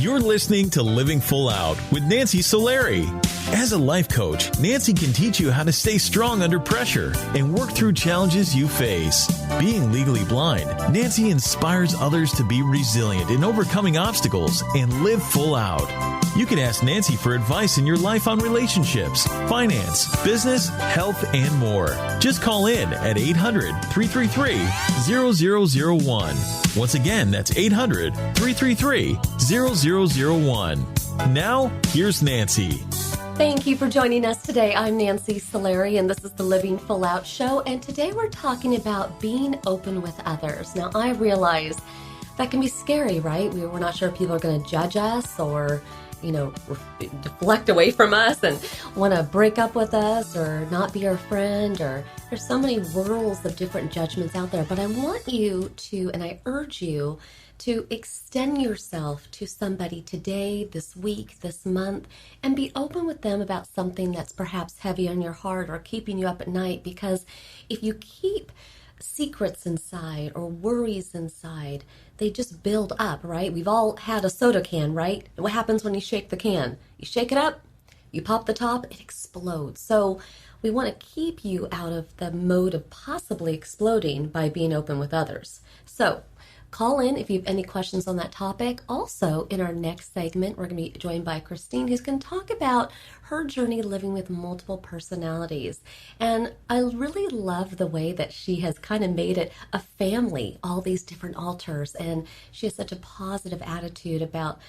You're listening to Living Full Out with Nancy Solari. As a life coach, Nancy can teach you how to stay strong under pressure and work through challenges you face. Being legally blind, Nancy inspires others to be resilient in overcoming obstacles and live full out. You can ask Nancy for advice in your life on relationships, finance, business, health, and more. Just call in at 800-333-0001. Once again, that's 800-333-0001. Now, here's Nancy. Thank you for joining us today. I'm Nancy Solari, and this is the Living Full Out Show. And today we're talking about being open with others. Now, I realize that can be scary, right? We're not sure if people are going to judge us or deflect away from us and want to break up with us or not be our friend, or there's so many worlds of different judgments out there. But I want you to, and I urge you to extend yourself to somebody today, this week, this month, and be open with them about something that's perhaps heavy on your heart or keeping you up at night. Because if you keep secrets inside or worries inside, they just build up, right? We've all had a soda can, right? What happens when you shake the can? You shake it up, you pop the top, it explodes. So we want to keep you out of the mode of possibly exploding by being open with others. So call in if you have any questions on that topic. Also, in our next segment, we're going to be joined by Christine, who's going to talk about her journey living with multiple personalities. And I really love the way that she has kind of made it a family, all these different alters. And she has such a positive attitude about,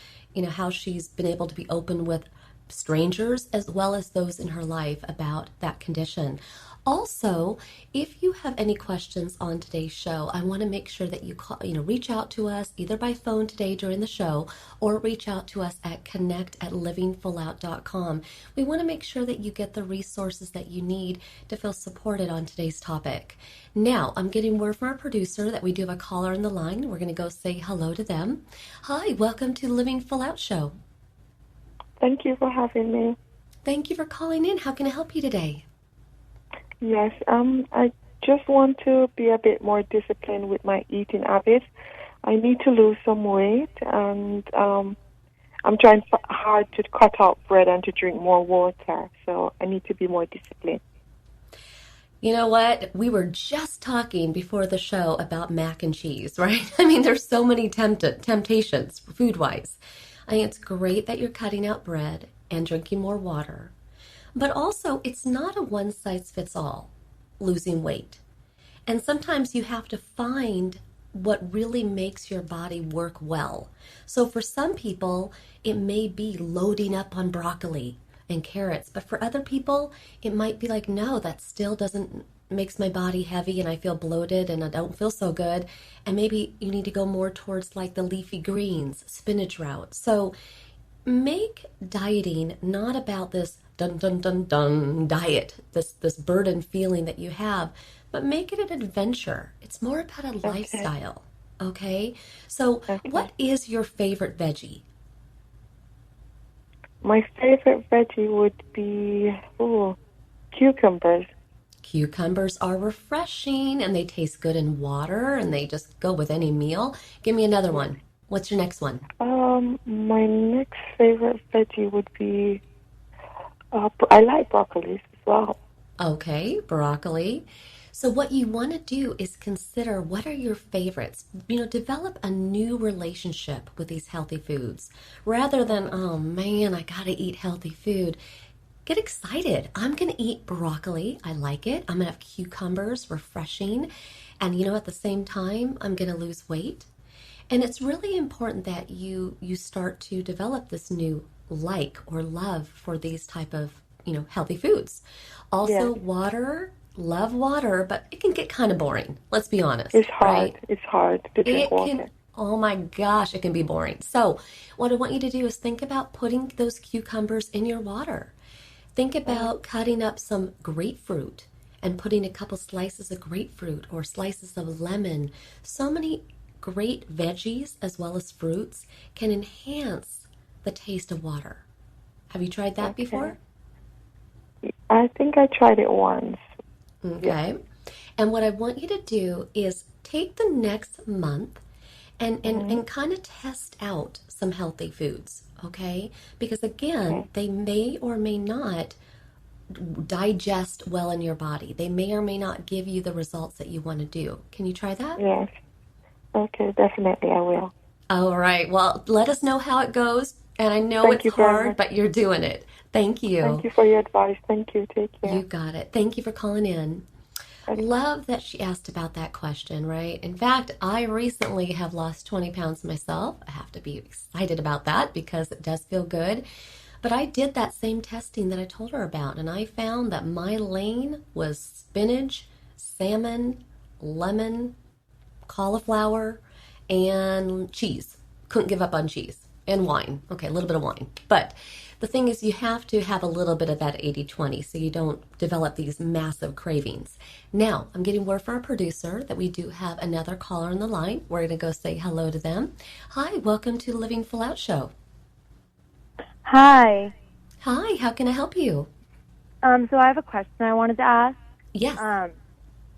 how she's been able to be open with strangers as well as those in her life about that condition. Also, if you have any questions on today's show, I want to make sure that you call, reach out to us either by phone today during the show or reach out to us at connect@livingfullout.com. We want to make sure that you get the resources that you need to feel supported on today's topic. Now, I'm getting word from our producer that we do have a caller on the line. We're going to go say hello to them. Hi, welcome to the Living Full Out Show. Thank you for having me. Thank you for calling in. How can I help you today? Yes, I just want to be a bit more disciplined with my eating habits. I need to lose some weight, and I'm trying hard to cut out bread and to drink more water, so I need to be more disciplined. You know what? We were just talking before the show about mac and cheese, right? I mean, there's so many temptations food-wise. I think it's great that you're cutting out bread and drinking more water. But also, it's not a one-size-fits-all, losing weight. And sometimes you have to find what really makes your body work well. So for some people, it may be loading up on broccoli and carrots. But for other people, it might be like, no, that still makes my body heavy and I feel bloated and I don't feel so good. And maybe you need to go more towards like the leafy greens, spinach route. So make dieting not about this dun dun dun dun diet, this burden feeling that you have, but make it an adventure. It's more about a lifestyle. Okay? So what is your favorite veggie? My favorite veggie would be cucumbers. Cucumbers are refreshing and they taste good in water and they just go with any meal. Give me another one. What's your next one? My next favorite veggie would be I like broccoli as well. Okay, broccoli. So what you want to do is consider what are your favorites. Develop a new relationship with these healthy foods. Rather than, oh man, I got to eat healthy food. Get excited. I'm going to eat broccoli. I like it. I'm going to have cucumbers, refreshing. And at the same time, I'm going to lose weight. And it's really important that you start to develop this new like or love for these type of, healthy foods. Also, water, love water, but it can get kind of boring. Let's be honest. It's hard. Right? It's hard to drink water. Oh my gosh, it can be boring. So what I want you to do is think about putting those cucumbers in your water. Think about cutting up some grapefruit and putting a couple slices of grapefruit or slices of lemon. So many great veggies as well as fruits can enhance the taste of water. Have you tried that before? I think I tried it once. Okay. And what I want you to do is take the next month and kind of test out some healthy foods, okay? Because again, they may or may not digest well in your body. They may or may not give you the results that you want to do. Can you try that? Yes. Okay, definitely I will. All right. Well, let us know how it goes. And I know Thank you it's very hard, much. but you're doing it. Thank you. Thank you for your advice. Thank you. Take care. You got it. Thank you for calling in. Okay. Love that she asked about that question, right? In fact, I recently have lost 20 pounds myself. I have to be excited about that because it does feel good. But I did that same testing that I told her about, and I found that my lane was spinach, salmon, lemon, cauliflower, and cheese. Couldn't give up on cheese. And wine. Okay, a little bit of wine. But the thing is, you have to have a little bit of that 80-20 so you don't develop these massive cravings. Now, I'm getting word from our producer that we do have another caller on the line. We're going to go say hello to them. Hi, welcome to the Living Full Out Show. Hi. Hi, how can I help you? So I have a question I wanted to ask. Yes.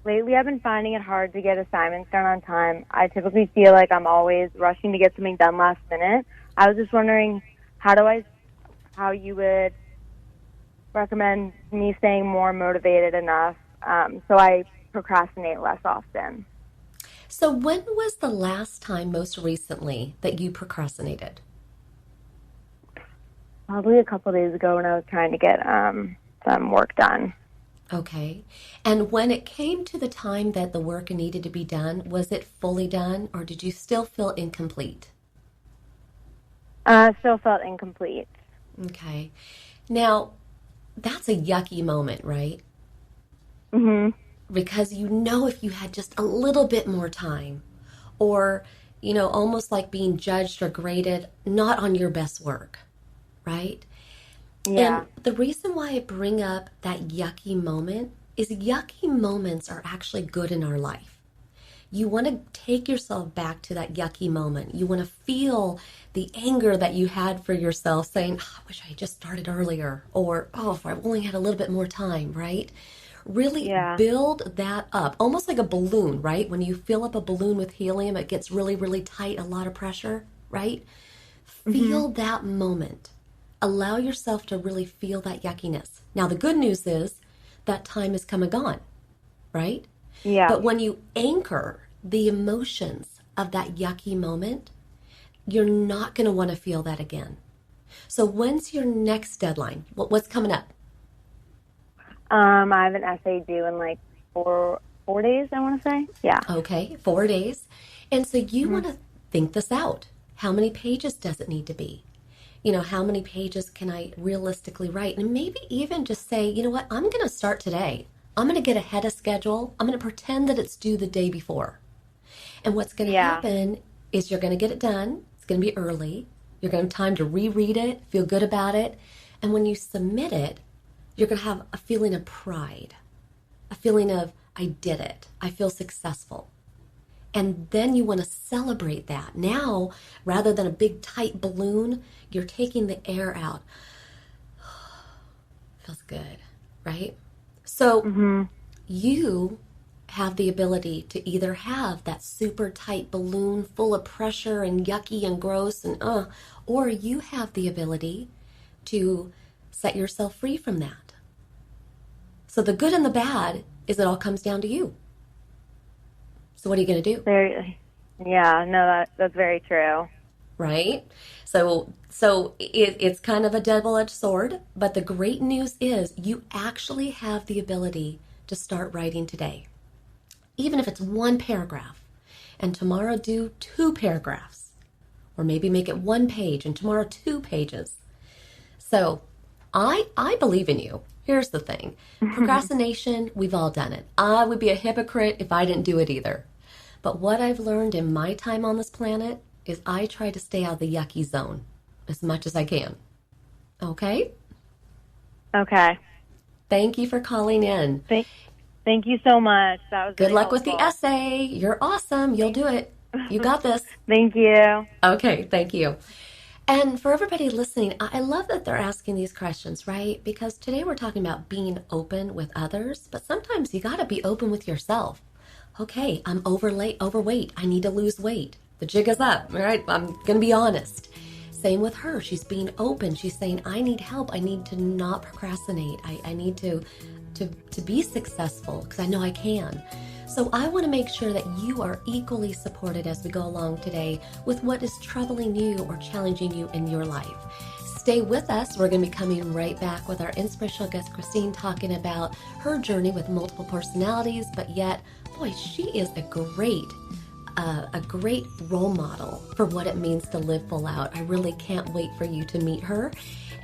Lately I've been finding it hard to get assignments done on time. I typically feel like I'm always rushing to get something done last minute. I was just wondering how you would recommend me staying more motivated enough so I procrastinate less often. So when was the last time, most recently, that you procrastinated? Probably a couple days ago when I was trying to get some work done. Okay. And when it came to the time that the work needed to be done, was it fully done or did you still feel incomplete? Still felt incomplete. Okay. Now, that's a yucky moment, right? Mm-hmm. Because you know if you had just a little bit more time or, almost like being judged or graded not on your best work, right? Yeah. And the reason why I bring up that yucky moment is yucky moments are actually good in our life. You want to take yourself back to that yucky moment. You want to feel the anger that you had for yourself saying, I wish I had just started earlier, or, if I only had a little bit more time, right? Really build that up, almost like a balloon, right? When you fill up a balloon with helium, it gets really, really tight, a lot of pressure, right? Feel that moment. Allow yourself to really feel that yuckiness. Now, the good news is that time is come and gone, right? Yeah. But when you anchor the emotions of that yucky moment, you're not going to want to feel that again. So when's your next deadline? What's coming up? I have an essay due in like four days, I want to say. Yeah. Okay, 4 days. And so you want to think this out. How many pages does it need to be? How many pages can I realistically write? And maybe even just say, you know what, I'm going to start today. I'm going to get ahead of schedule. I'm going to pretend that it's due the day before. And what's going to happen is you're going to get it done. It's going to be early. You're going to have time to reread it, feel good about it. And when you submit it, you're going to have a feeling of pride, a feeling of, I did it. I feel successful. And then you want to celebrate that. Now, rather than a big tight balloon, you're taking the air out. Feels good, right? So you have the ability to either have that super tight balloon full of pressure and yucky and gross and or you have the ability to set yourself free from that. So the good and the bad is it all comes down to you. So what are you going to do? That's very true. Right? So it's kind of a double-edged sword, but the great news is you actually have the ability to start writing today. Even if it's one paragraph, and tomorrow do 2 paragraphs, or maybe make it 1 page, and tomorrow 2 pages. So I believe in you. Here's the thing. Procrastination, we've all done it. I would be a hypocrite if I didn't do it either. But what I've learned in my time on this planet is I try to stay out of the yucky zone as much as I can. Okay? Okay. Thank you for calling in. Thank you so much. That was Good really luck with helpful. the essay. You're awesome. You'll do it. You got this. Thank you. Okay, thank you. And for everybody listening, I love that they're asking these questions, right? Because today we're talking about being open with others, but sometimes you got to be open with yourself. Okay, I'm overweight. I need to lose weight. the jig is up, all right? I'm going to be honest. Same with her. She's being open. She's saying, I need help. I need to not procrastinate. I need to be successful because I know I can. So I want to make sure that you are equally supported as we go along today with what is troubling you or challenging you in your life. Stay with us. We're going to be coming right back with our inspirational guest, Christine, talking about her journey with multiple personalities, but yet, boy, she is a great role model for what it means to live full out. I really can't wait for you to meet her.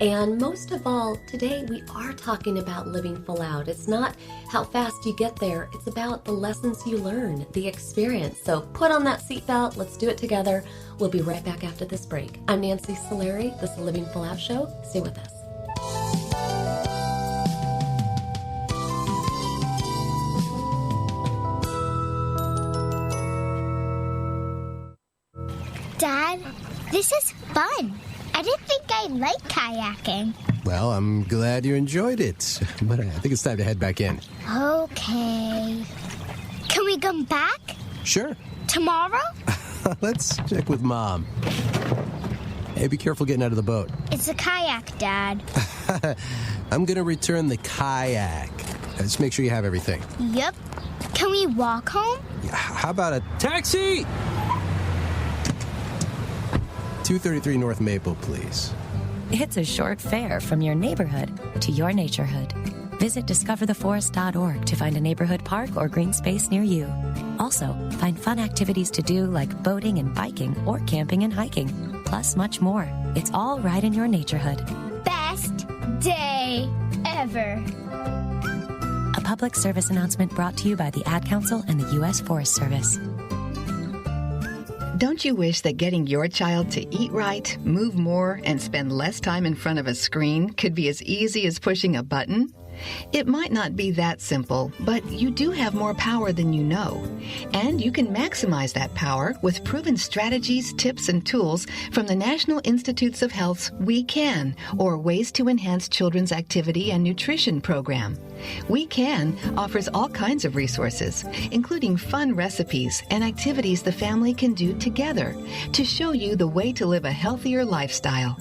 And most of all, today we are talking about living full out. It's not how fast you get there. It's about the lessons you learn, the experience. So put on that seatbelt. Let's do it together. We'll be right back after this break. I'm Nancy Solari. This is the Living Full Out Show. Stay with us. Dad, this is fun. I didn't think I'd like kayaking. Well, I'm glad you enjoyed it, but I think it's time to head back in. Okay. Can we come back? Sure. Tomorrow? Let's check with Mom. Hey, be careful getting out of the boat. It's a kayak, Dad. I'm going to return the kayak. Just make sure you have everything. Yep. Can we walk home? How about a taxi? 233 North Maple, please. It's a short fare from your neighborhood to your naturehood. Visit discovertheforest.org to find a neighborhood park or green space near you. Also, find fun activities to do like boating and biking or camping and hiking, plus much more. It's all right in your naturehood. Best day ever. A public service announcement brought to you by the Ad Council and the U.S. Forest Service. Don't you wish that getting your child to eat right, move more, and spend less time in front of a screen could be as easy as pushing a button? It might not be that simple, but you do have more power than you know. And you can maximize that power with proven strategies, tips, and tools from the National Institutes of Health's We Can, or Ways to Enhance Children's Activity and Nutrition program. We Can offers all kinds of resources, including fun recipes and activities the family can do together to show you the way to live a healthier lifestyle.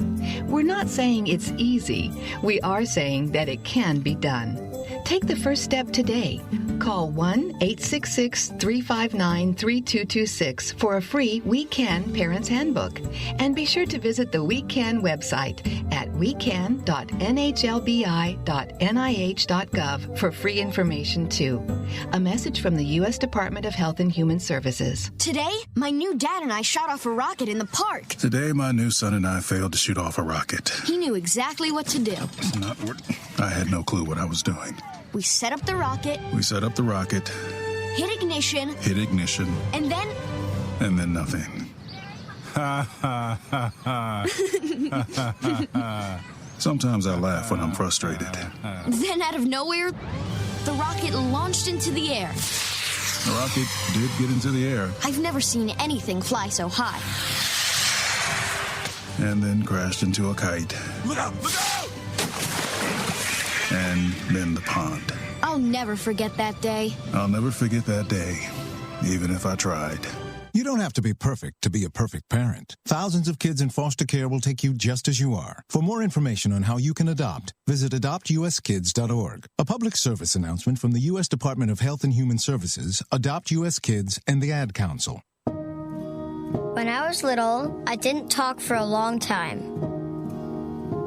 We're not saying it's easy. We are saying that it can be done. Take the first step today. Call 1-866-359-3226 for a free We Can Parents Handbook. And be sure to visit the We Can website at wecan.nhlbi.nih.gov for free information too. A message from the U.S. Department of Health and Human Services. Today, my new dad and I shot off a rocket in the park. Today, my new son and I failed to shoot off a rocket. He knew exactly what to do. It's not what I had no clue what I was doing. We set up the rocket. Hit ignition. And then nothing. Ha ha ha ha. Sometimes I laugh when I'm frustrated. Then out of nowhere, the rocket launched into the air. The rocket did get into the air. I've never seen anything fly so high. And then crashed into a kite. Look out! Look out! And then the pond. I'll never forget that day. I'll never forget that day, even if I tried. You don't have to be perfect to be a perfect parent. Thousands of kids in foster care will take you just as you are. For more information on how you can adopt, visit adoptuskids.org. A public service announcement from the U.S. Department of Health and Human Services, Adopt U.S. Kids, and the Ad Council. When I was little, I didn't talk for a long time.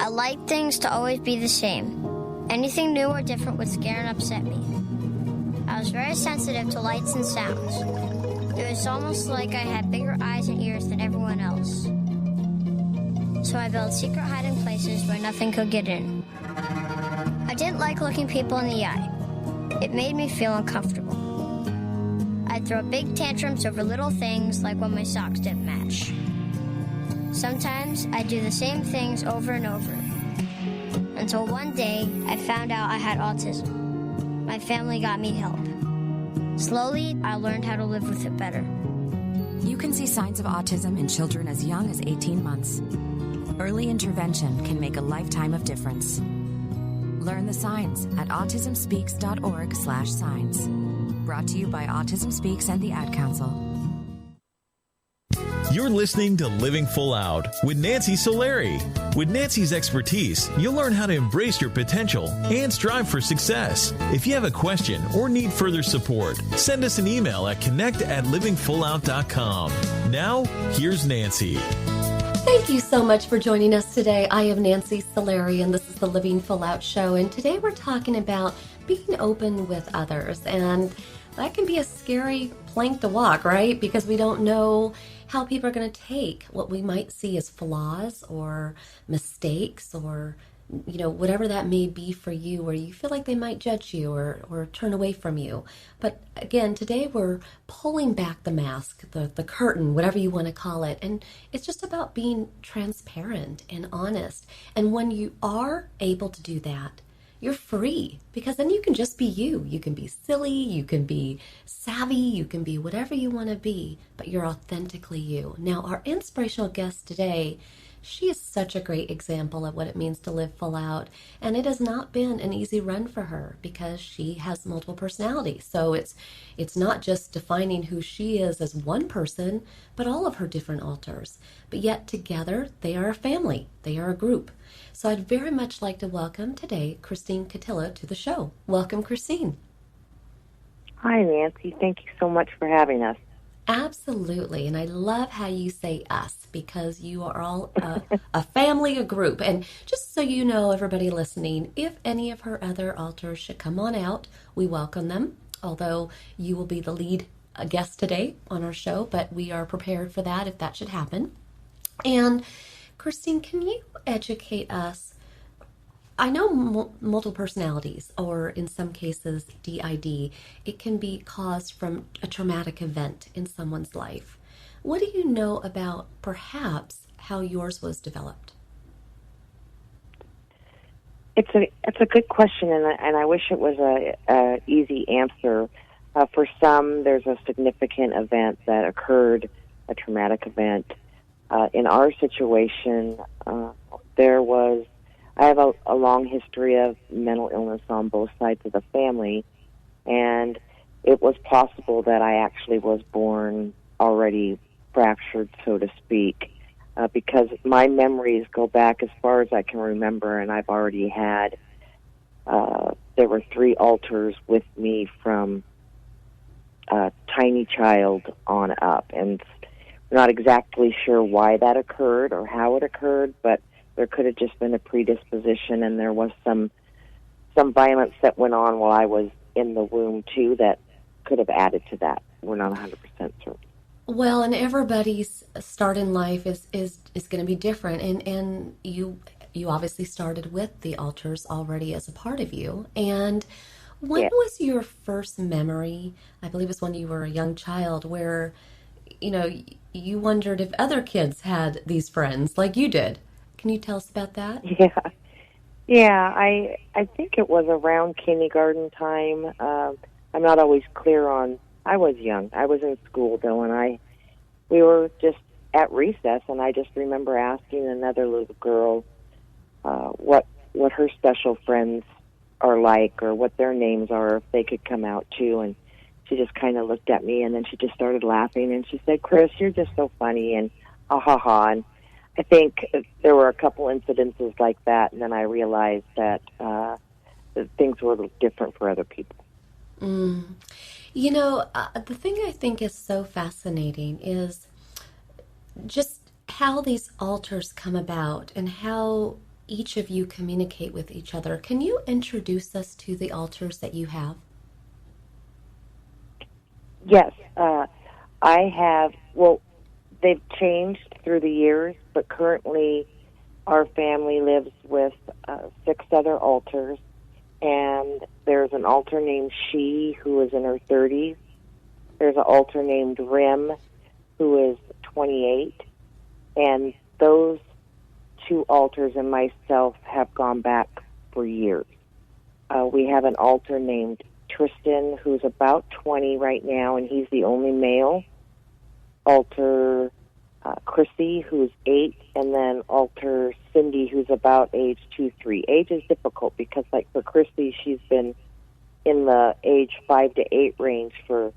I liked things to always be the same. Anything new or different would scare and upset me. I was very sensitive to lights and sounds. It was almost like I had bigger eyes and ears than everyone else. So I built secret hiding places where nothing could get in. I didn't like looking people in the eye. It made me feel uncomfortable. I'd throw big tantrums over little things like when my socks didn't match. Sometimes I'd do the same things over and over. Until one day, I found out I had autism. My family got me help. Slowly, I learned how to live with it better. You can see signs of autism in children as young as 18 months. Early intervention can make a lifetime of difference. Learn the signs at autismspeaks.org/signs. Brought to you by Autism Speaks and the Ad Council. You're listening to Living Full Out with Nancy Solari. With Nancy's expertise, you'll learn how to embrace your potential and strive for success. If you have a question or need further support, send us an email at connect@livingfullout.com. Now, here's Nancy. Thank you so much for joining us today. I am Nancy Solari, and this is the Living Full Out Show. And today we're talking about being open with others. And that can be a scary plank to walk, right? Because we don't know how people are going to take what we might see as flaws or mistakes or, whatever that may be for you, where you feel like they might judge you or turn away from you. But again, today we're pulling back the mask, the curtain, whatever you want to call it. And it's just about being transparent and honest. And when you are able to do that, you're free, because then you can just be you. You can be silly, you can be savvy, you can be whatever you want to be, but you're authentically you. Now, our inspirational guest today, she is such a great example of what it means to live full out, and it has not been an easy run for her because she has multiple personalities. So it's not just defining who she is as one person, but all of her different alters. But yet together, they are a family. They are a group. So I'd very much like to welcome today Christine Cotillo to the show. Welcome, Christine. Hi, Nancy. Thank you so much for having us. Absolutely. And I love how you say us, because you are all a family, a group. And just so you know, everybody listening, if any of her other alters should come on out, we welcome them, although you will be the lead guest today on our show, but we are prepared for that if that should happen. And Christine, can you educate us? I know multiple personalities, or in some cases DID, it can be caused from a traumatic event in someone's life. What do you know about perhaps how yours was developed? It's a good question, and I wish it was a easy answer. For some, there's a significant event that occurred, a traumatic event. In our situation, I have a long history of mental illness on both sides of the family, and it was possible that I actually was born already fractured, so to speak, because my memories go back as far as I can remember, and I've already had, there were 3 alters with me from a tiny child on up, and we're not exactly sure why that occurred or how it occurred, but there could have just been a predisposition, and there was some violence that went on while I was in the womb, too, that could have added to that. We're not 100% certain. Well, and everybody's start in life is going to be different, and you obviously started with the alters already as a part of you. And when was your first memory? I believe it's when you were a young child, where you wondered if other kids had these friends like you did. Can you tell us about that? Yeah. I think it was around kindergarten time. I'm not always clear on. I was young. I was in school though, and we were just at recess, and I just remember asking another little girl what her special friends are like, or what their names are, if they could come out too. And she just kind of looked at me, and then she just started laughing, and she said, "Chris, you're just so funny," and ha ha ha. And I think there were a couple incidences like that, and then I realized that things were a little different for other people. The thing I think is so fascinating is just how these alters come about and how each of you communicate with each other. Can you introduce us to the alters that you have? Yes, I have. Well, they've changed through the years, but currently our family lives with 6 other alters, and there's an alter named She, who is in her 30s. There's an alter named Rim, who is 28, and those 2 alters and myself have gone back for years. We have an alter named Tristan, who's about 20 right now, and he's the only male. Alter Chrissy, who's 8, and then alter Cindy, who's about age 2-3. Age is difficult because, like for Chrissy, she's been in the age 5 to 8 range for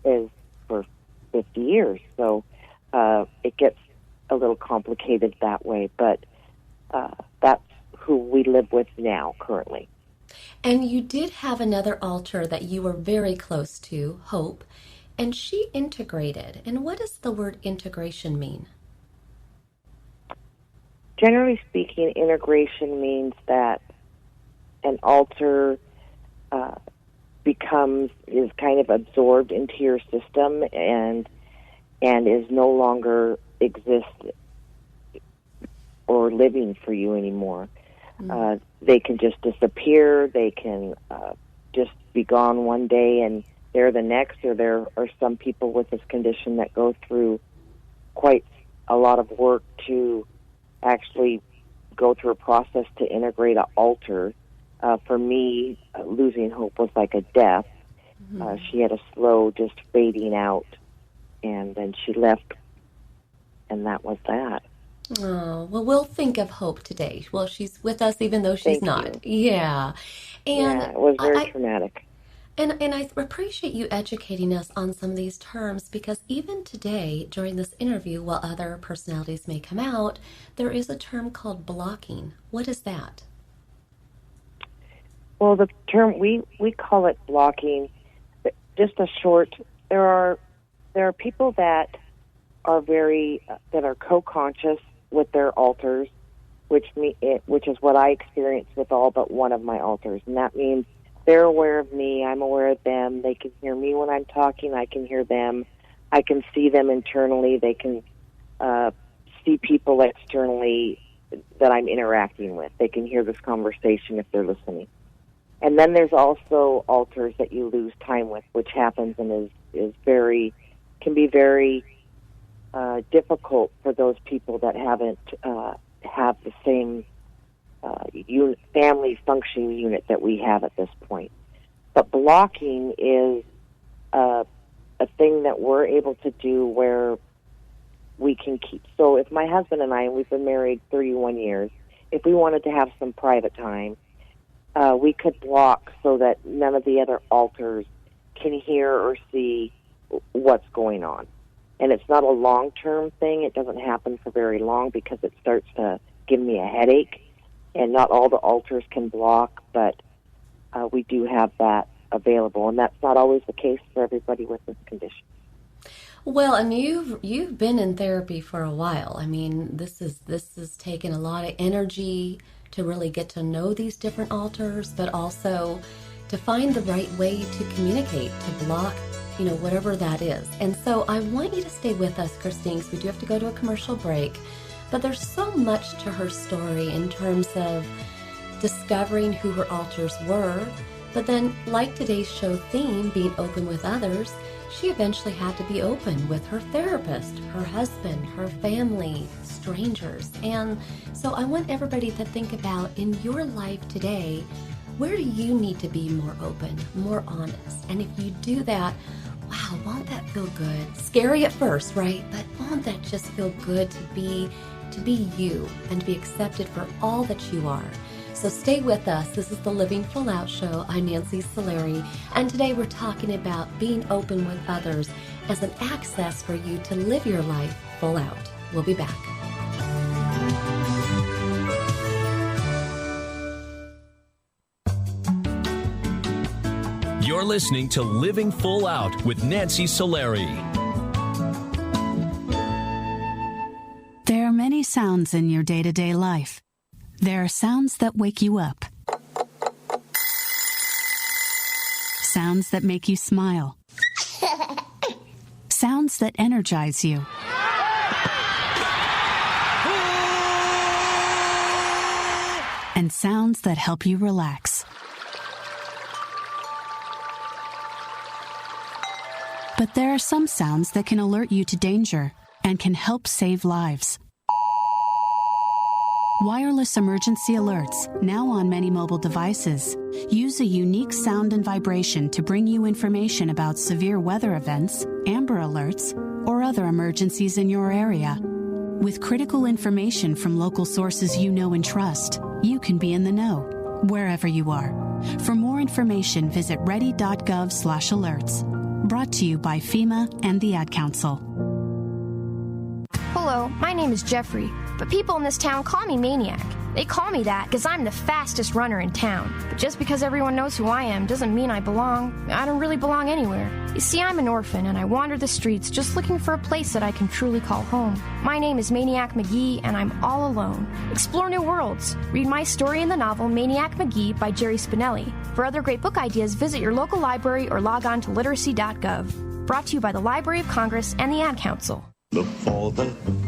50 years. So it it gets a little complicated that way. But that's who we live with now, currently. And you did have another altar that you were very close to, Hope, and she integrated. And what does the word integration mean? Generally speaking, integration means that an altar is kind of absorbed into your system and is no longer exist or living for you anymore. They can just disappear. They can just be gone one day and they're the next. Or there are some people with this condition that go through quite a lot of work to actually go through a process to integrate an altar. For me, losing Hope was like a death. She had a slow just fading out, and then she left, and that was that. Oh, well, we'll think of Hope today. Well, she's with us even though she's not. Yeah. And it was very traumatic. And I appreciate you educating us on some of these terms, because even today, during this interview, while other personalities may come out, there is a term called blocking. What is that? Well, the term, we call it blocking. Just a short, there are people that are that are co-conscious with their altars, which is what I experienced with all but one of my altars. And that means they're aware of me, I'm aware of them, they can hear me when I'm talking, I can hear them, I can see them internally, they can see people externally that I'm interacting with. They can hear this conversation if they're listening. And then there's also altars that you lose time with, which happens and can be very difficult for those people that haven't have the same family functioning unit that we have at this point. But blocking is a thing that we're able to do where we can keep. So if my husband and I, we've been married 31 years, if we wanted to have some private time, we could block so that none of the other altars can hear or see what's going on. And it's not a long-term thing. It doesn't happen for very long because it starts to give me a headache. And not all the altars can block, but we do have that available. And that's not always the case for everybody with this condition. Well, and you've been in therapy for a while. I mean, this has taken a lot of energy to really get to know these different altars, but also to find the right way to communicate, to block, whatever that is. And so I want you to stay with us, Christine, because we do have to go to a commercial break. But there's so much to her story in terms of discovering who her altars were. But then, like today's show theme, being open with others, she eventually had to be open with her therapist, her husband, her family, strangers. And so I want everybody to think about, in your life today, where do you need to be more open, more honest? And if you do that, wow, won't that feel good? Scary at first, right? But won't that just feel good to be you and to be accepted for all that you are? So stay with us. This is the Living Full Out Show. I'm Nancy Solari, and today we're talking about being open with others as an access for you to live your life full out. We'll be back. You're listening to Living Full Out with Nancy Solari. There are many sounds in your day-to-day life. There are sounds that wake you up. Sounds that make you smile. Sounds that energize you. And sounds that help you relax. But there are some sounds that can alert you to danger and can help save lives. Wireless emergency alerts, now on many mobile devices, use a unique sound and vibration to bring you information about severe weather events, Amber Alerts, or other emergencies in your area. With critical information from local sources you know and trust, you can be in the know, wherever you are. For more information, visit ready.gov/alerts. Brought to you by FEMA and the Ad Council. Hello, Hello, my name is Jeffrey, but people in this town call me Maniac. They call me that because I'm the fastest runner in town. But just because everyone knows who I am doesn't mean I belong. I don't really belong anywhere. You see, I'm an orphan, and I wander the streets just looking for a place that I can truly call home. My name is Maniac McGee, and I'm all alone. Explore new worlds. Read my story in the novel Maniac McGee by Jerry Spinelli. For other great book ideas, visit your local library or log on to literacy.gov. Brought to you by the Library of Congress and the Ad Council. Look for the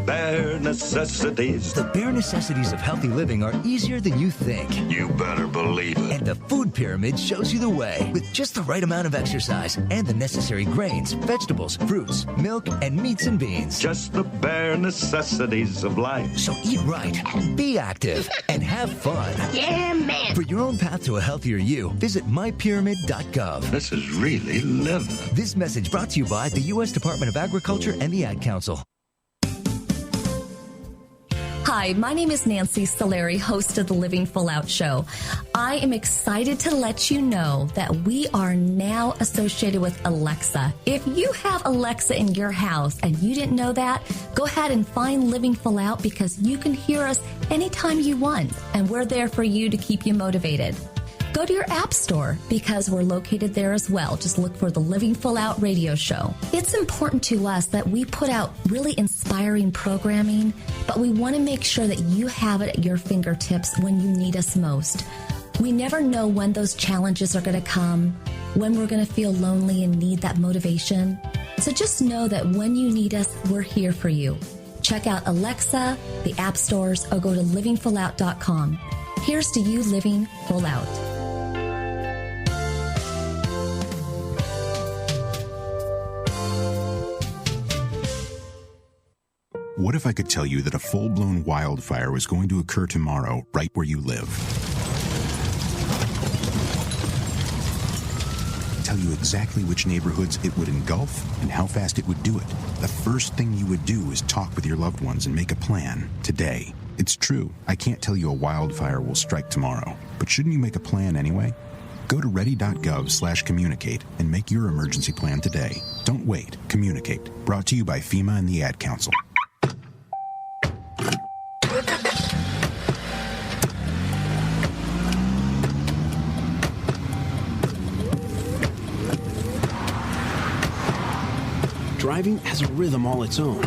bare necessities. The bare necessities of healthy living are easier than you think. You better believe it. And the food pyramid shows you the way. With just the right amount of exercise and the necessary grains, vegetables, fruits, milk, and meats and beans. Just the bare necessities of life. So eat right, be active, and have fun. Yeah, man. For your own path to a healthier you, visit mypyramid.gov. This is really living. This message brought to you by the U.S. Department of Agriculture and the Ad Council. Hi, my name is Nancy Solari, host of the Living Full Out Show. I am excited to let you know that we are now associated with Alexa. If you have Alexa in your house and you didn't know that, go ahead and find Living Full Out because you can hear us anytime you want, and we're there for you to keep you motivated. Go to your app store because we're located there as well. Just look for the Living Full Out radio show. It's important to us that we put out really inspiring programming, but we want to make sure that you have it at your fingertips when you need us most. We never know when those challenges are going to come, when we're going to feel lonely and need that motivation. So just know that when you need us, we're here for you. Check out Alexa, the app stores, or go to livingfullout.com. Here's to you living full out. What if I could tell you that a full-blown wildfire was going to occur tomorrow right where you live? Tell you exactly which neighborhoods it would engulf and how fast it would do it. The first thing you would do is talk with your loved ones and make a plan today. It's true, I can't tell you a wildfire will strike tomorrow, but shouldn't you make a plan anyway? Go to ready.gov/communicate and make your emergency plan today. Don't wait, communicate. Brought to you by FEMA and the Ad Council. Driving has a rhythm all its own.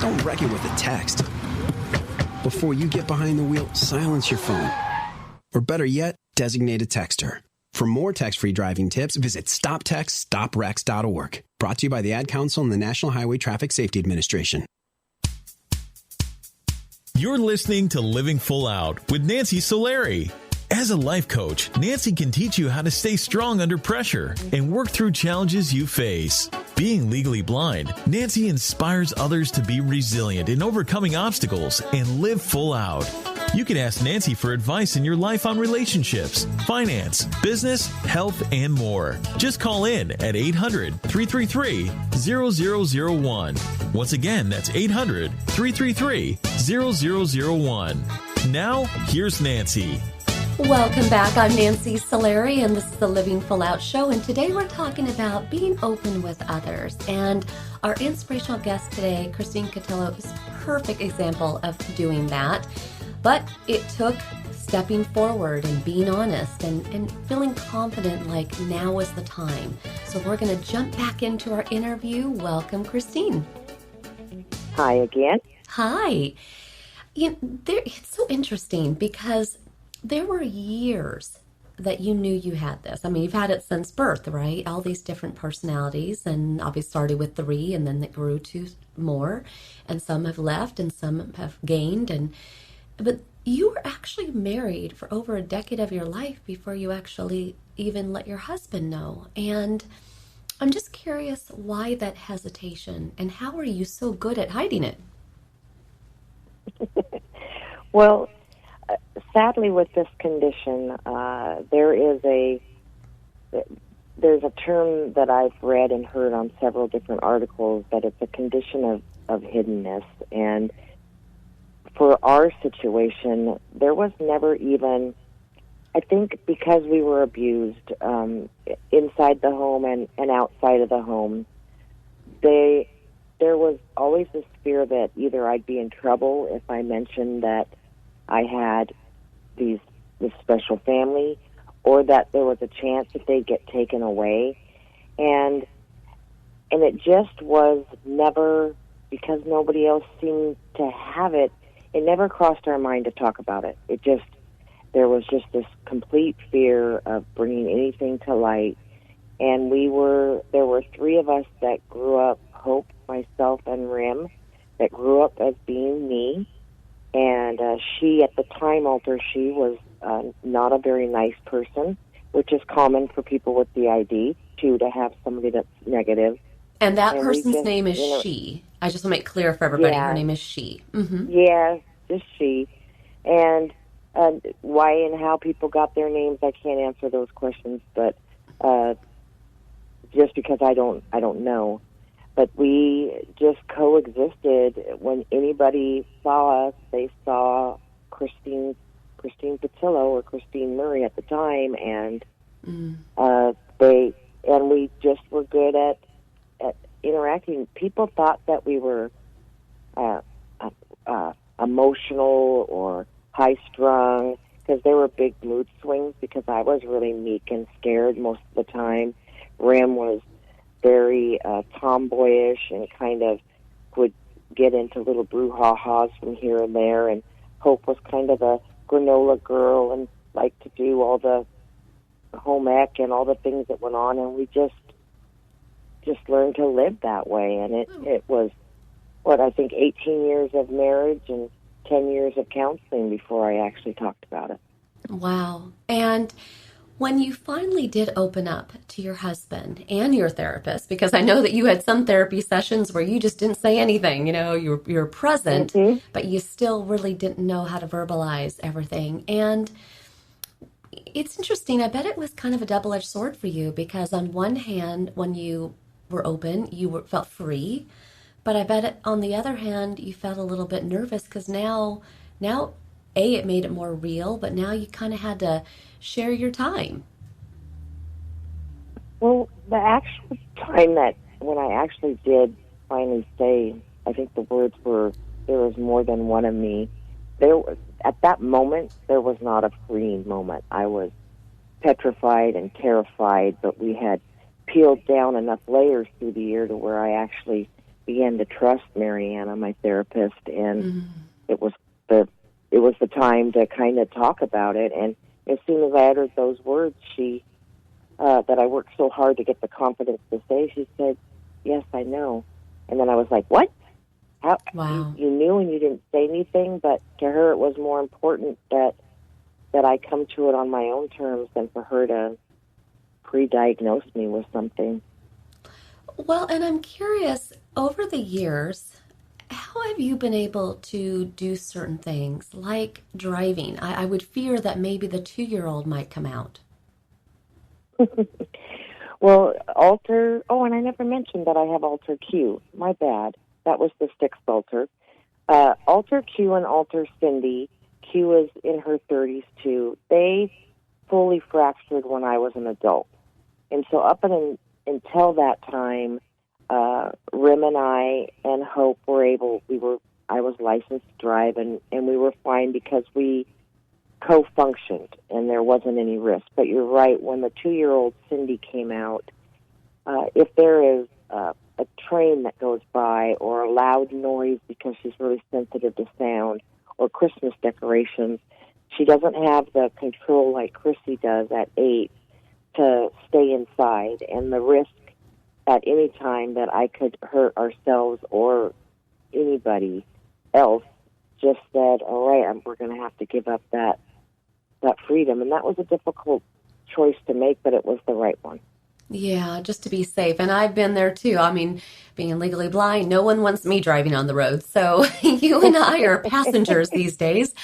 Don't wreck it with a text. Before you get behind the wheel, silence your phone. Or better yet, designate a texter. For more text-free driving tips, visit stoptextstoprex.org. Brought to you by the Ad Council and the National Highway Traffic Safety Administration. You're listening to Living Full Out with Nancy Solari. As a life coach, Nancy can teach you how to stay strong under pressure and work through challenges you face. Being legally blind, Nancy inspires others to be resilient in overcoming obstacles and live full out. You can ask Nancy for advice in your life on relationships, finance, business, health, and more. Just call in at 800-333-0001. Once again, that's 800-333-0001. Now, here's Nancy. Welcome back. I'm Nancy Solari, and this is the Living Full Out Show. And today we're talking about being open with others. And our inspirational guest today, Christine Cotillo, is a perfect example of doing that. But it took stepping forward and being honest and feeling confident like now is the time. So we're going to jump back into our interview. Welcome, Christine. Hi again. Hi. It's so interesting because there were years that you knew you had this. I mean, you've had it since birth, right? All these different personalities, and obviously started with 3, and then it grew to more, and some have left, and some have gained. But you were actually married for over a decade of your life before you actually even let your husband know. And I'm just curious why that hesitation, and how are you so good at hiding it? Well, sadly, with this condition, there's a term that I've read and heard on several different articles that it's a condition of hiddenness. And for our situation, there was never even, I think because we were abused inside the home and outside of the home, there was always this fear that either I'd be in trouble if I mentioned that I had this special family, or that there was a chance that they'd get taken away. And it just was never, because nobody else seemed to have it, it never crossed our mind to talk about it. There was just this complete fear of bringing anything to light. And there were three of us that grew up, Hope, myself, and Rim, that grew up as being me. And she, at the time, Alter, she was not a very nice person, which is common for people with DID, too, to have somebody that's negative. And that person's name is she. I just want to make clear for everybody, her name is she. Mm-hmm. Yeah, just she. And why and how people got their names, I can't answer those questions, but just because I don't know. But we just coexisted. When anybody saw us, they saw Christine Patillo or Christine Murray at the time, and we just were good at interacting. People thought that we were emotional or high-strung, because there were big mood swings, because I was really meek and scared most of the time. Rim was very tomboyish and kind of would get into little brouhahas from here and there, and Hope was kind of a granola girl and liked to do all the home ec and all the things that went on, and we just learned to live that way. And it was, I think 18 years of marriage and 10 years of counseling before I actually talked about it. Wow. And when you finally did open up to your husband and your therapist, because I know that you had some therapy sessions where you just didn't say anything, you were present, but you still really didn't know how to verbalize everything. And it's interesting. I bet it was kind of a double-edged sword for you, because on one hand, when you were open, felt free, but I bet on the other hand, you felt a little bit nervous, because now, it made it more real, but now you kind of had to share your time. Well, the actual time that when I actually did finally say, I think the words were, there was more than one of me. At that moment, there was not a freeing moment. I was petrified and terrified, but we had peeled down enough layers through the year to where I actually began to trust Mariana, my therapist, and it was the time to kind of talk about it. And as soon as I uttered those words, she that I worked so hard to get the confidence to say, she said, "Yes, I know." And then I was like, "What? How? Wow. You knew and you didn't say anything?" But to her, it was more important that I come to it on my own terms than for her to pre-diagnose me with something. Well, and I'm curious, over the years, how have you been able to do certain things, like driving? I would fear that maybe the 2-year-old might come out. Well, Alter, and I never mentioned that I have Alter Q. My bad. That was the 6th Alter. Alter Q and Alter Cindy, Q is in her 30s too. They fully fractured when I was an adult. And so up until that time, Rim and I and Hope I was licensed to drive, and we were fine because we co-functioned and there wasn't any risk. But you're right, when the 2-year-old Cindy came out, if there is a train that goes by or a loud noise because she's really sensitive to sound, or Christmas decorations, she doesn't have the control like Chrissy does at 8 to stay inside, and the risk at any time that I could hurt ourselves or anybody else just said, all right, we're going to have to give up that freedom. And that was a difficult choice to make, but it was the right one. Yeah, just to be safe. And I've been there too. I mean, being legally blind, no one wants me driving on the road. So you and I are passengers these days.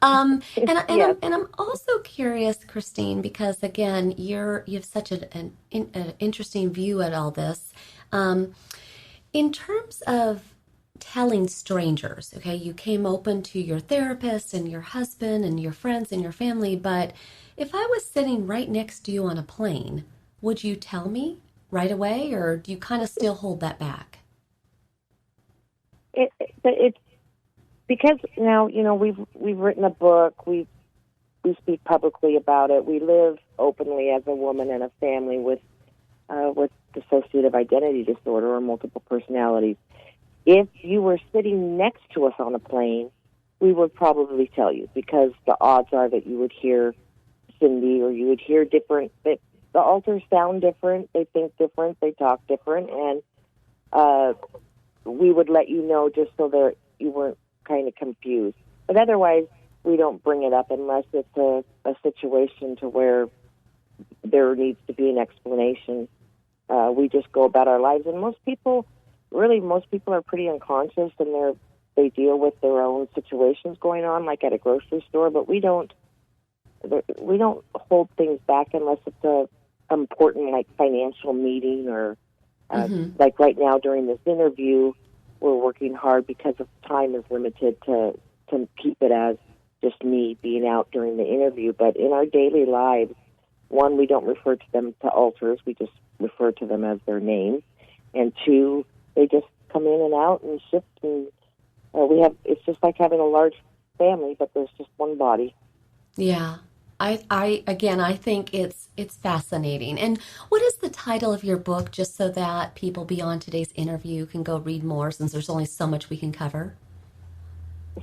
And I'm also curious, Christine, because again, you have such an interesting view at all this. In terms of telling strangers, okay, you came open to your therapist and your husband and your friends and your family, but if I was sitting right next to you on a plane, would you tell me right away, or do you kind of still hold that back? it's because now, we've written a book. We speak publicly about it. We live openly as a woman and a family with dissociative identity disorder or multiple personalities. If you were sitting next to us on a plane, we would probably tell you, because the odds are that you would hear Cindy, or you would hear different. The alters sound different, they think different, they talk different, and we would let you know just so that you weren't kind of confused. But otherwise, we don't bring it up unless it's a situation to where there needs to be an explanation. We just go about our lives, and most people are pretty unconscious, and they deal with their own situations going on, like at a grocery store. But we don't hold things back unless it's a important, like, financial meeting, or like right now during this interview, we're working hard because of time is limited to keep it as just me being out during the interview. But in our daily lives, one, we don't refer to them to alters, we just refer to them as their name, and two, they just come in and out and shift, and it's just like having a large family, but there's just one body. Yeah. I think it's fascinating. And what is the title of your book, just so that people beyond today's interview can go read more, since there's only so much we can cover?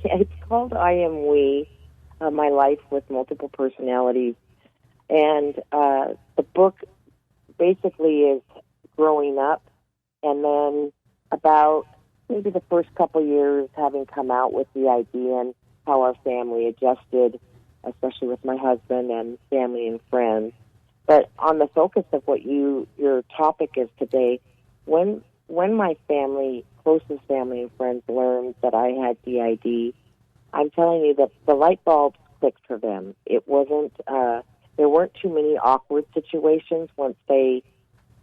Yeah, it's called I Am We, My Life with Multiple Personalities. And the book basically is growing up, and then about maybe the first couple years having come out with the idea, and how our family adjusted, especially with my husband and family and friends. But on the focus of what your topic is today, when my closest family and friends learned that I had DID, I'm telling you that the light bulb clicked for them. It wasn't, there weren't too many awkward situations once they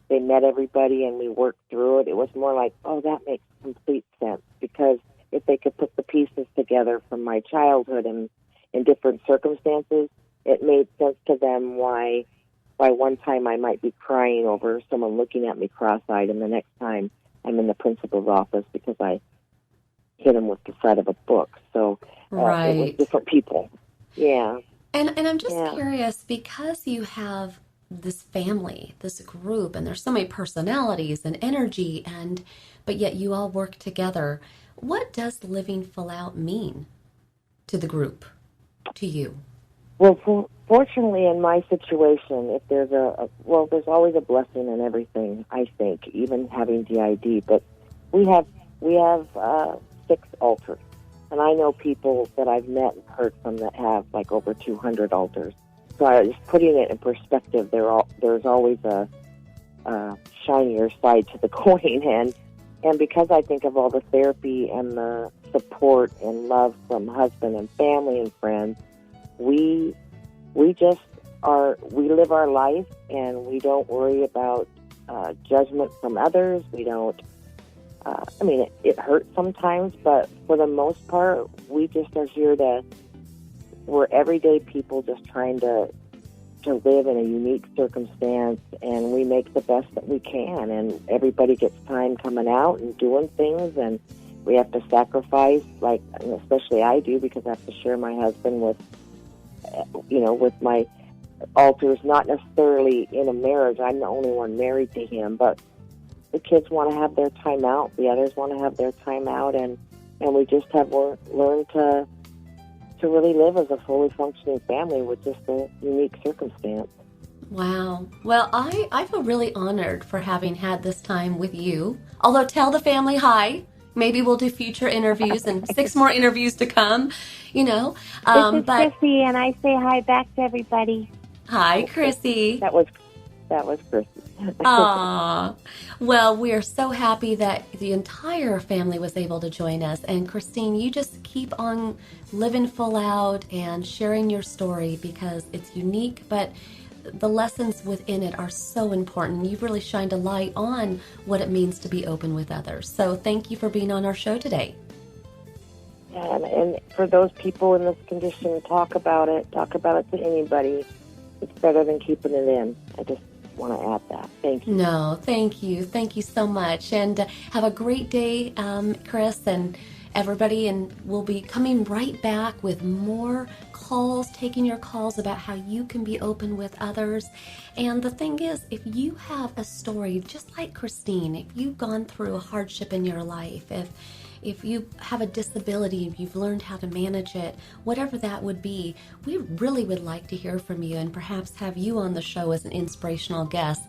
met everybody and we worked through it. It was more like, oh, that makes complete sense, because if they could put the pieces together from my childhood and in different circumstances, it made sense to them why one time I might be crying over someone looking at me cross-eyed, and the next time I'm in the principal's office because I hit him with the side of a book. So it was different people. Yeah. And I'm just curious, because you have this family, this group, and there's so many personalities and energy, but yet you all work together. What does living full out mean to the group, to you? Well, fortunately, in my situation, if there's there's always a blessing in everything, I think, even having DID. But we have 6 alters, and I know people that I've met and heard from that have like over 200 alters. So just putting it in perspective, there's always a shinier side to the coin, and because I think of all the therapy and the support and love from husband and family and friends, we live our life, and we don't worry about judgment from others. We don't. It hurts sometimes, but for the most part, we just are here we're everyday people just trying to live in a unique circumstance, and we make the best that we can, and everybody gets time coming out and doing things, and we have to sacrifice, and especially I do, because I have to share my husband with my alters, not necessarily in a marriage. I'm the only one married to him, but the kids want to have their time out, the others want to have their time out, and we just have learned to really live as a fully functioning family with just a unique circumstance. Wow. Well, I feel really honored for having had this time with you. Although, tell the family hi. Maybe we'll do future interviews and 6 more interviews to come, This is Chrissy, and I say hi back to everybody. Hi, Chrissy. That was Chrissy. Aww. Well, we are so happy that the entire family was able to join us. And Christine, you just keep on living full out and sharing your story, because it's unique, but the lessons within it are so important. You've really shined a light on what it means to be open with others. So thank you for being on our show today. And for those people in this condition, talk about it to anybody. It's better than keeping it in. want to add that. Thank you. No, thank you. Thank you so much. And have a great day, Chris, and everybody. And we'll be coming right back with more calls, taking your calls about how you can be open with others. And the thing is, if you have a story, just like Christine, if you've gone through a hardship in your life, if you have a disability and you've learned how to manage it, whatever that would be, we really would like to hear from you and perhaps have you on the show as an inspirational guest.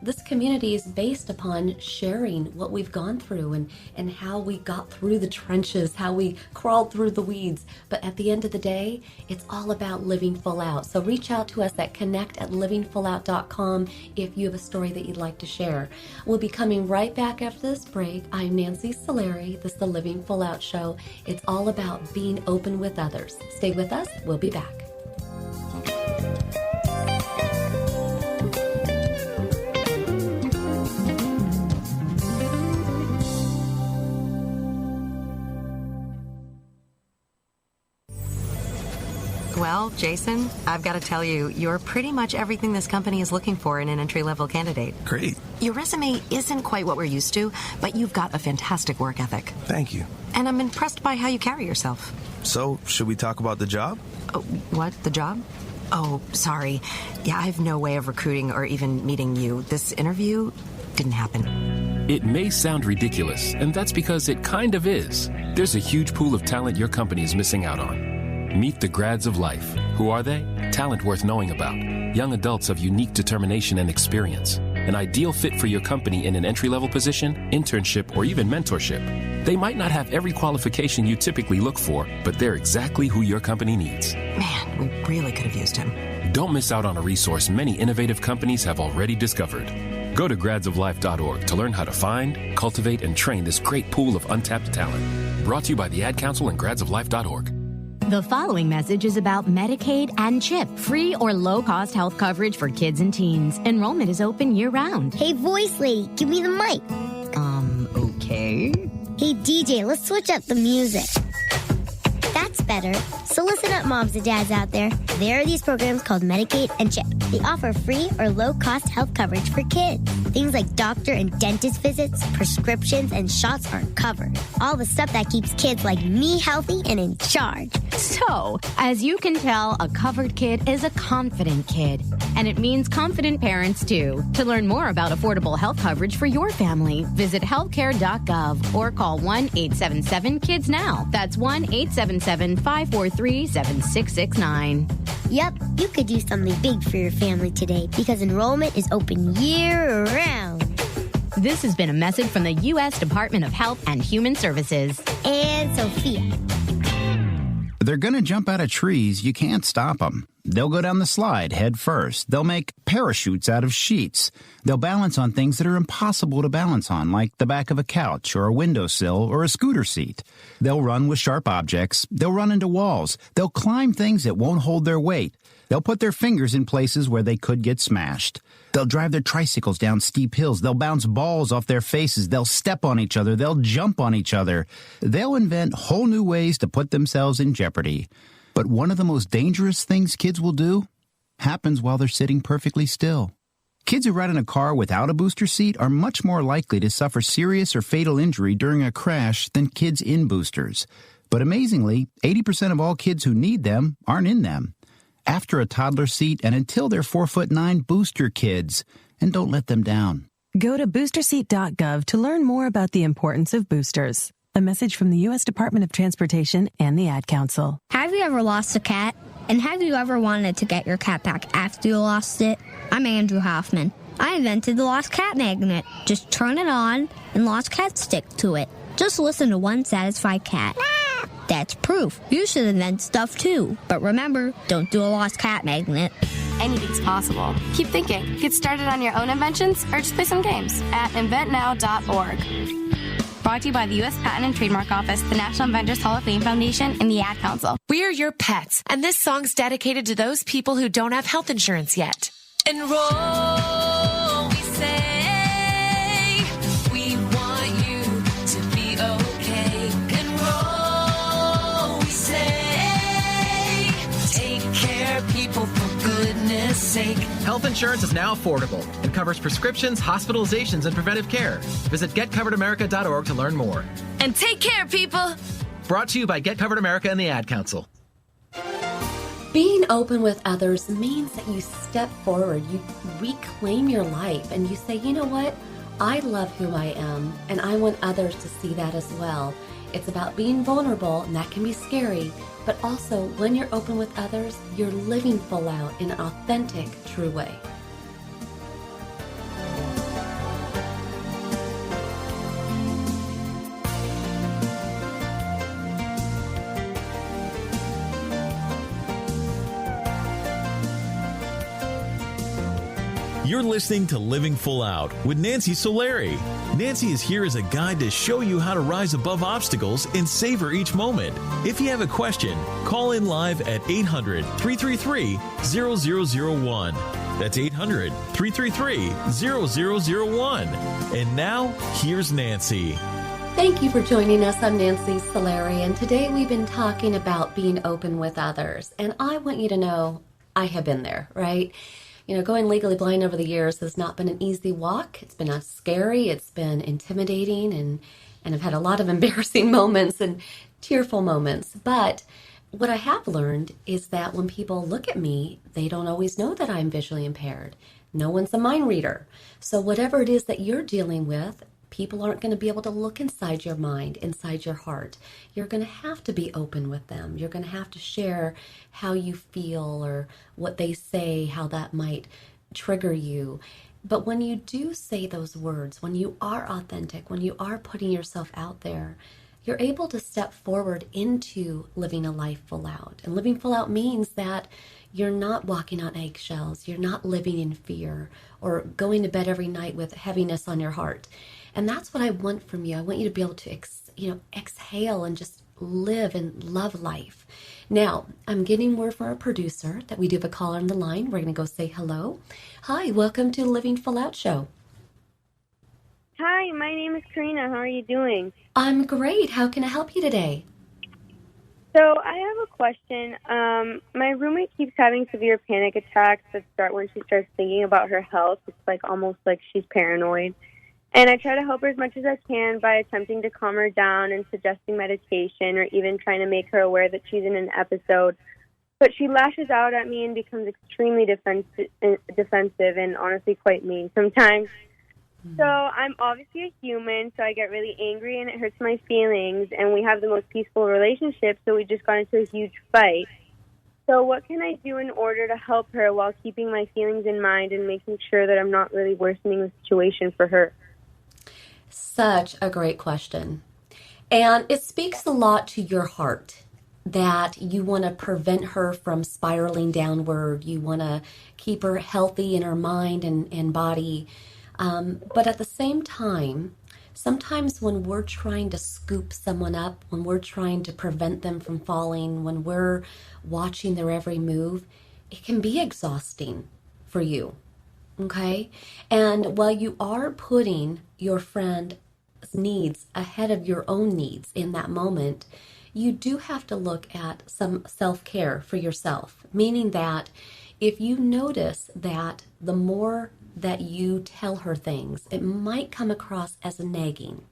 This community is based upon sharing what we've gone through and how we got through the trenches, how we crawled through the weeds. But at the end of the day, it's all about living full out. So reach out to us at connect@livingfullout.com if you have a story that you'd like to share. We'll be coming right back after this break. I'm Nancy Solari. This is the Living Full Out Show. It's all about being open with others. Stay with us. We'll be back. Well, Jason, I've got to tell you, you're pretty much everything this company is looking for in an entry-level candidate. Great. Your resume isn't quite what we're used to, but you've got a fantastic work ethic. Thank you. And I'm impressed by how you carry yourself. So, should we talk about the job? Oh, what? The job? Oh, sorry. Yeah, I have no way of recruiting or even meeting you. This interview didn't happen. It may sound ridiculous, and that's because it kind of is. There's a huge pool of talent your company is missing out on. Meet the grads of life. Who are they? Talent worth knowing about. Young adults of unique determination and experience. An ideal fit for your company in an entry-level position, internship, or even mentorship. They might not have every qualification you typically look for, but they're exactly who your company needs. Man, we really could have used him. Don't miss out on a resource many innovative companies have already discovered. Go to gradsoflife.org to learn how to find, cultivate, and train this great pool of untapped talent. Brought to you by the Ad Council and gradsoflife.org. The following message is about Medicaid and CHIP, free or low-cost health coverage for kids and teens. Enrollment is open year-round. Hey, voice lady, give me the mic. Okay. Hey, DJ, let's switch up the music. That's better. So listen up, moms and dads out there. There are these programs called Medicaid and CHIP. They offer free or low-cost health coverage for kids. Things like doctor and dentist visits, prescriptions, and shots are covered. All the stuff that keeps kids like me healthy and in charge. So, as you can tell, a covered kid is a confident kid. And it means confident parents, too. To learn more about affordable health coverage for your family, visit healthcare.gov or call 1-877-KIDS-NOW. That's 1-877-543-7669. Yep, you could do something big for your family today because enrollment is open year-round. This has been a message from the U.S. Department of Health and Human Services. And Sophia. They're going to jump out of trees. You can't stop them. They'll go down the slide head first. They'll make parachutes out of sheets. They'll balance on things that are impossible to balance on, like the back of a couch or a windowsill or a scooter seat. They'll run with sharp objects. They'll run into walls. They'll climb things that won't hold their weight. They'll put their fingers in places where they could get smashed. They'll drive their tricycles down steep hills. They'll bounce balls off their faces. They'll step on each other. They'll jump on each other. They'll invent whole new ways to put themselves in jeopardy. But one of the most dangerous things kids will do happens while they're sitting perfectly still. Kids who ride in a car without a booster seat are much more likely to suffer serious or fatal injury during a crash than kids in boosters. But amazingly, 80% of all kids who need them aren't in them. After a toddler seat and until they're 4'9" booster kids, and don't let them down. Go to boosterseat.gov to learn more about the importance of boosters. A message from the U.S. Department of Transportation and the Ad Council. Have you ever lost a cat? And have you ever wanted to get your cat back after you lost it? I'm Andrew Hoffman. I invented the Lost Cat Magnet. Just turn it on and lost cats stick to it. Just listen to one satisfied cat. That's proof. You should invent stuff too. But remember, don't do a lost cat magnet. Anything's possible. Keep thinking. Get started on your own inventions or just play some games at inventnow.org. Brought to you by the U.S. Patent and Trademark Office, the National Inventors Hall of Fame Foundation, and the Ad Council. We're your pets, and this song's dedicated to those people who don't have health insurance yet. Enroll, we say, we want you to be okay. Enroll, we say, take care, people, for goodness sake. take. Health insurance is now affordable and covers prescriptions, hospitalizations, and preventive care. Visit getcoveredamerica.org to learn more. And take care, people. Brought to you by Get Covered America and the Ad Council. Being open with others means that you step forward, you reclaim your life, and you say, you know what? I love who I am, and I want others to see that as well. It's about being vulnerable, and that can be scary, but also when you're open with others, you're living full out in an authentic, true way. You're listening to Living Full Out with Nancy Solari. Nancy is here as a guide to show you how to rise above obstacles and savor each moment. If you have a question, call in live at 800-333-0001. That's 800-333-0001. And now, here's Nancy. Thank you for joining us. I'm Nancy Solari, and today we've been talking about being open with others. And I want you to know I have been there, right? You know, going legally blind over the years has not been an easy walk. It's been scary, it's been intimidating, and I've had a lot of embarrassing moments and tearful moments. But what I have learned is that when people look at me, they don't always know that I'm visually impaired. No one's a mind reader. So whatever it is that you're dealing with, people aren't going to be able to look inside your mind, inside your heart. You're going to have to be open with them. You're going to have to share how you feel or what they say, how that might trigger you. But when you do say those words, when you are authentic, when you are putting yourself out there, you're able to step forward into living a life full out. And living full out means that you're not walking on eggshells. You're not living in fear or going to bed every night with heaviness on your heart. And that's what I want from you. I want you to be able to, exhale and just live and love life. Now, I'm getting word from our producer that we do have a caller on the line. We're going to go say hello. Hi, welcome to the Living Full Out Show. Hi, my name is Karina. How are you doing? I'm great. How can I help you today? So I have a question. My roommate keeps having severe panic attacks that start when she starts thinking about her health. It's almost like she's paranoid. And I try to help her as much as I can by attempting to calm her down and suggesting meditation or even trying to make her aware that she's in an episode. But she lashes out at me and becomes extremely defensive and honestly quite mean sometimes. So I'm obviously a human, so I get really angry and it hurts my feelings. And we have the most peaceful relationship, so we just got into a huge fight. So what can I do in order to help her while keeping my feelings in mind and making sure that I'm not really worsening the situation for her? Such a great question. And it speaks a lot to your heart that you want to prevent her from spiraling downward. You want to keep her healthy in her mind and body. But at the same time, sometimes when we're trying to scoop someone up, when we're trying to prevent them from falling, when we're watching their every move, it can be exhausting for you. Okay? And while you are putting your friend's needs ahead of your own needs in that moment, you do have to look at some self-care for yourself, meaning that if you notice that the more that you tell her things, it might come across as a nagging.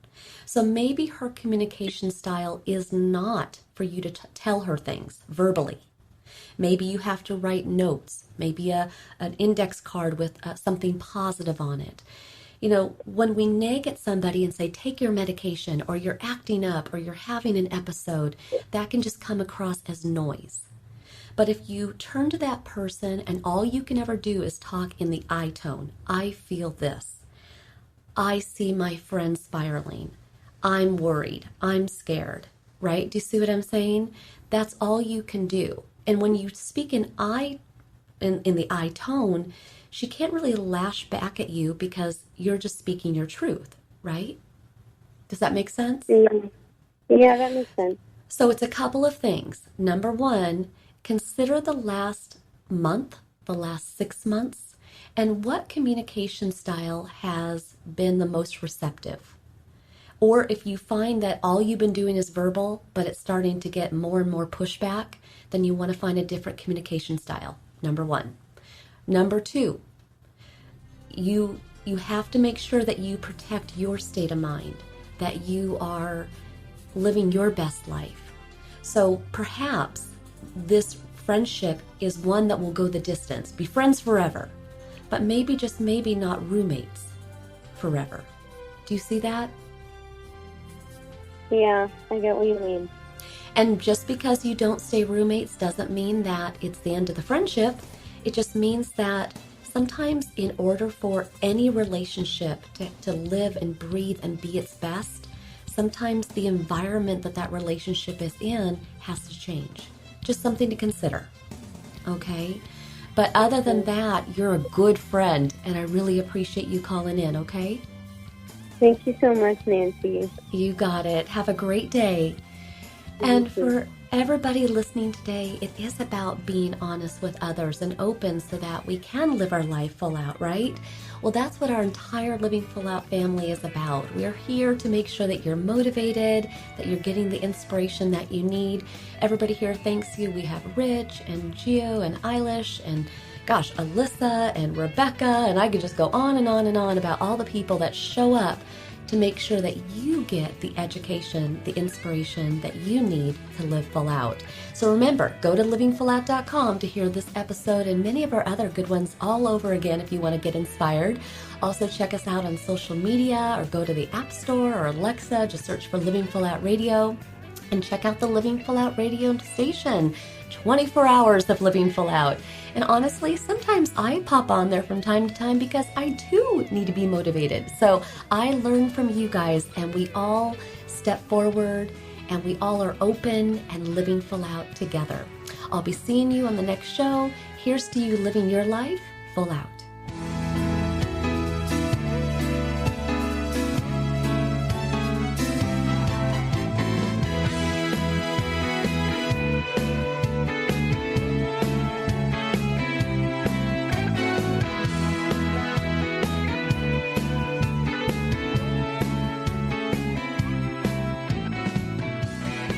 So maybe her communication style is not for you to tell her things verbally. Maybe you have to write notes, maybe an index card with something positive on it. You know, when we nag at somebody and say, take your medication, or you're acting up, or you're having an episode, that can just come across as noise. But if you turn to that person and all you can ever do is talk in the I tone, I feel this. I see my friend spiraling. I'm worried. I'm scared. Right? Do you see what I'm saying? That's all you can do. And when you speak in the I tone, she can't really lash back at you because you're just speaking your truth, right? Does that make sense? Yeah, that makes sense. So it's a couple of things. Number one, consider the last month, the last 6 months, and what communication style has been the most receptive. Or if you find that all you've been doing is verbal, but it's starting to get more and more pushback, then you want to find a different communication style, number one. Number 2, you have to make sure that you protect your state of mind, that you are living your best life. So perhaps this friendship is one that will go the distance, be friends forever, but maybe, just maybe, not roommates forever. Do you see that? Yeah, I get what you mean. And just because you don't stay roommates doesn't mean that it's the end of the friendship. It just means that sometimes in order for any relationship to live and breathe and be its best, sometimes the environment that relationship is in has to change. Just something to consider, okay? But other than that, you're a good friend, and I really appreciate you calling in, okay? Thank you so much, Nancy. You got it. Have a great day. And for everybody listening today, it is about being honest with others and open so that we can live our life full out, right? Well, that's what our entire Living Full Out family is about. We're here to make sure that you're motivated, that you're getting the inspiration that you need. Everybody here thanks you. We have Rich and Gio and Eilish and Alyssa and Rebecca, and I could just go on and on and on about all the people that show up to make sure that you get the education, the inspiration that you need to live full out. So remember, go to livingfullout.com to hear this episode and many of our other good ones all over again if you want to get inspired. Also check us out on social media or go to the App Store or Alexa, just search for Living Full Out Radio and check out the Living Full Out Radio station. 24 hours of Living Full Out. And honestly, sometimes I pop on there from time to time because I too need to be motivated. So I learn from you guys, and we all step forward and we all are open and living full out together. I'll be seeing you on the next show. Here's to you living your life full out.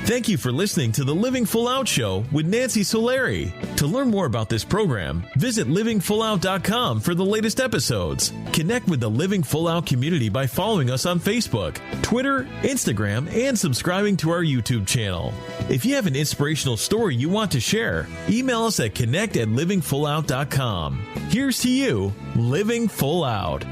Thank you for listening to the Living Full Out Show with Nancy Solari. To learn more about this program, visit livingfullout.com for the latest episodes. Connect with the Living Full Out community by following us on Facebook, Twitter, Instagram, and subscribing to our YouTube channel. If you have an inspirational story you want to share, email us at connect@livingfullout.com. Here's to you, living full out.